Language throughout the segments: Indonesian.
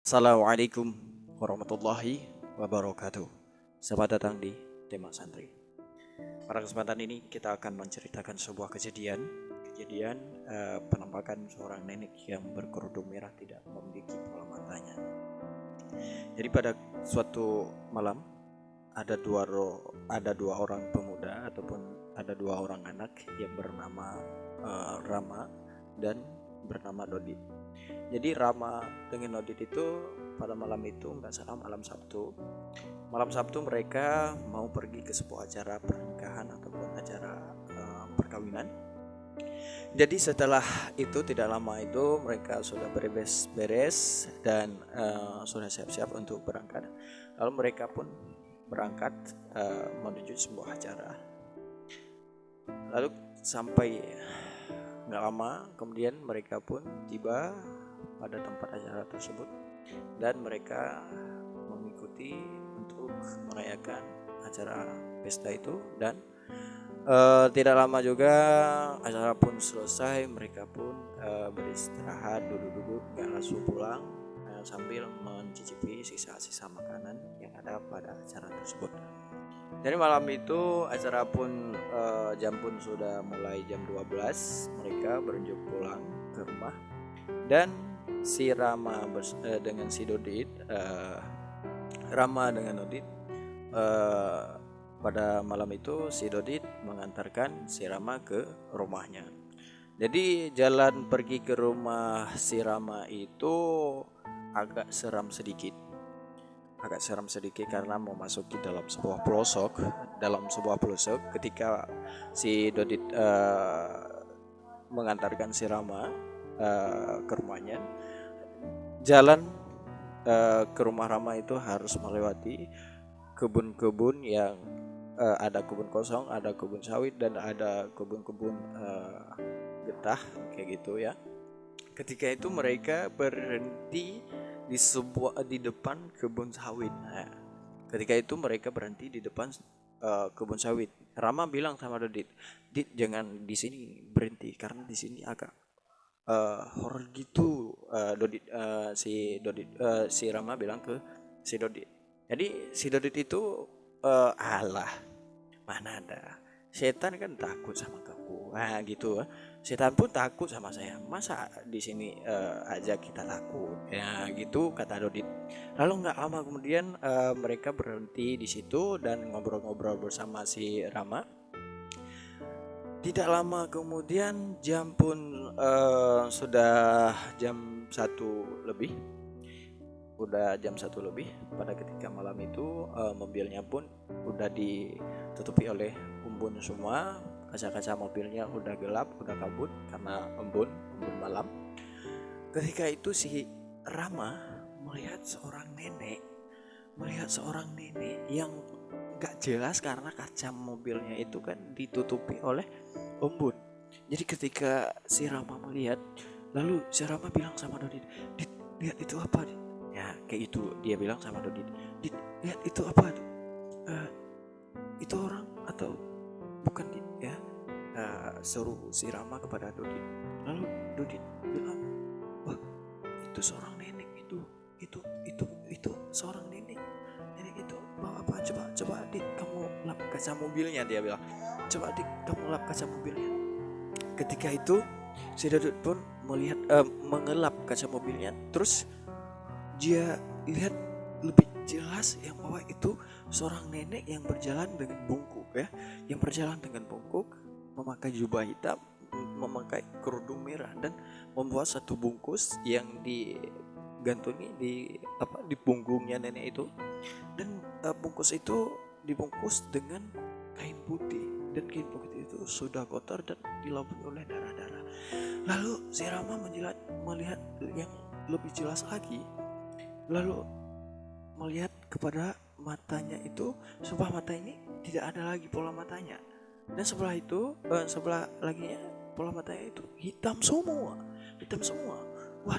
Assalamualaikum warahmatullahi wabarakatuh. Selamat datang di Tema Santri. Pada kesempatan ini kita akan menceritakan sebuah kejadian penampakan seorang nenek yang berkerudung merah tidak memiliki bola matanya. Jadi pada suatu malam ada dua orang pemuda ataupun ada dua orang anak yang bernama Rama dan bernama Dodit. Jadi Rama dengan Nodit itu pada malam itu nggak salah malam Sabtu. Malam Sabtu mereka mau pergi ke sebuah acara pernikahan ataupun acara perkawinan. Jadi setelah itu tidak lama itu mereka sudah beres-beres dan sudah siap-siap untuk berangkat. Lalu mereka pun berangkat menuju sebuah acara. Lalu sampai nggak lama kemudian mereka pun tiba pada tempat acara tersebut dan mereka mengikuti untuk merayakan acara pesta itu dan tidak lama juga acara pun selesai. Mereka pun beristirahat, duduk-duduk, nggak langsung pulang sambil mencicipi sisa-sisa makanan yang ada pada acara tersebut. Dari malam itu acara pun jam pun sudah mulai jam 12. Mereka beranjak pulang ke rumah dan si Rama dengan si Dodit Rama dengan Dodit pada malam itu si Dodit mengantarkan si Rama ke rumahnya. Jadi jalan pergi ke rumah si Rama itu agak seram sedikit karena memasuki dalam sebuah pelosok ketika si Dodit mengantarkan si Rama ke rumahnya. Jalan ke rumah Rama itu harus melewati kebun-kebun yang ada kebun kosong, ada kebun sawit dan ada kebun-kebun getah kayak gitu ya. Ketika itu mereka berhenti di depan kebun sawit. Nah, ketika itu mereka berhenti di depan kebun sawit. Rama bilang sama Dodit, "Dit, jangan di sini berhenti karena di sini agak horor gitu." Si Rama bilang ke si Dodit. Jadi si Dodit itu alah, mana ada setan kan takut sama kamu, nah gitu. Setan pun takut sama saya, masa di sini aja kita takut ya gitu, kata Dodit. Lalu nggak lama kemudian mereka berhenti di situ dan ngobrol-ngobrol bersama si Rama. Tidak lama kemudian jam pun sudah jam 1 lebih pada ketika malam itu. Mobilnya pun udah ditutupi oleh embun semua. Kaca-kaca mobilnya udah gelap, udah kabut karena embun malam. Ketika itu si Rama melihat seorang nenek yang gak jelas karena kaca mobilnya itu kan ditutupi oleh embun. Jadi ketika si Rama melihat, lalu si Rama bilang sama Dodit, "Dit, lihat itu apa, Dit?" Ya kayak itu dia bilang sama Dodit, "Dit, lihat itu apa tuh? Itu orang atau bukan, Dit?" Ya seru si Rama kepada Dodit. Lalu Dodit bilang, "Wah, itu seorang nenek itu seorang nenek itu bawa apa? Coba Dit, kamu lap kaca mobilnya." Dia bilang, "Coba Dit, kamu lap kaca mobilnya." Ketika itu si Dodit pun mengelap kaca mobilnya, terus dia lihat lebih jelas yang bahwa itu seorang nenek yang berjalan dengan bungkuk ya, memakai jubah hitam, memakai kerudung merah dan membawa satu bungkus yang digantungi di punggungnya nenek itu. Dan bungkus itu dibungkus dengan kain putih dan kain putih itu sudah kotor dan dilaburi oleh darah-darah. Lalu si Rama melihat yang lebih jelas lagi, lalu melihat kepada matanya itu, sebelah mata ini tidak ada lagi pola matanya, dan sebelah laginya pola matanya itu hitam semua. Wah,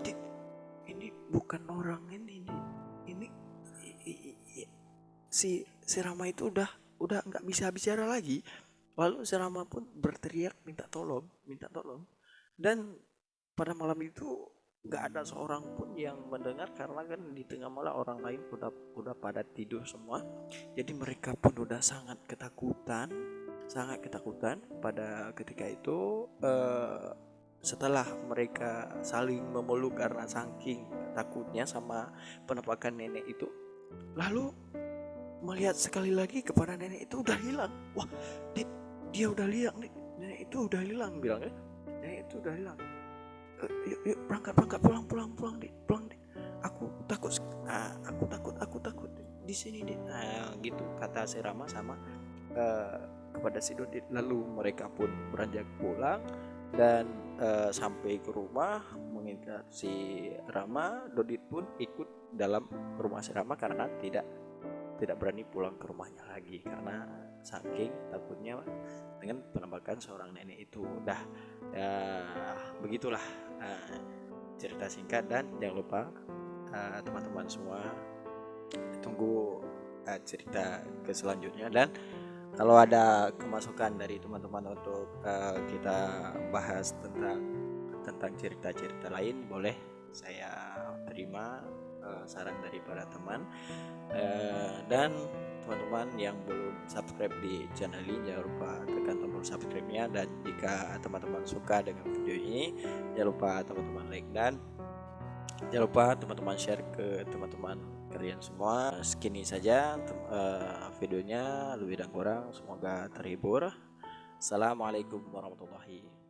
ini bukan orang ini si Rama itu udah nggak bisa bicara lagi. Lalu si Rama pun berteriak minta tolong. Dan pada malam itu nggak ada seorang pun yang mendengar karena kan di tengah malam orang lain udah pada tidur semua. Jadi mereka pun udah sangat ketakutan pada ketika itu. Setelah mereka saling memeluk karena saking takutnya sama penampakan nenek itu, lalu melihat sekali lagi kepada nenek itu udah hilang. Wah, dia udah hilang nih, nenek itu udah hilang, bilang ya, nenek itu udah hilang. Yuk berangkat pulang deh, aku takut di sini deh. Nah, gitu kata si Rama sama uh, kepada si Dodit. Lalu mereka pun beranjak pulang dan sampai ke rumah mengingat si Rama. Dodit pun ikut dalam rumah si Rama karena tidak berani pulang ke rumahnya lagi karena saking takutnya dengan penampakan seorang nenek itu. Dah, ya, begitulah cerita singkat, dan jangan lupa teman-teman semua tunggu cerita ke selanjutnya. Dan kalau ada kemasukan dari teman-teman untuk kita bahas tentang cerita-cerita lain, boleh saya terima saran daripada teman. Dan teman-teman yang belum subscribe di channel ini, jangan lupa tekan tombol subscribe-nya. Dan jika teman-teman suka dengan video ini, jangan lupa teman-teman like, dan jangan lupa teman-teman share ke teman-teman kalian semua. Segini saja videonya, lebih dan kurang semoga terhibur. Assalamualaikum warahmatullahi wabarakatuh.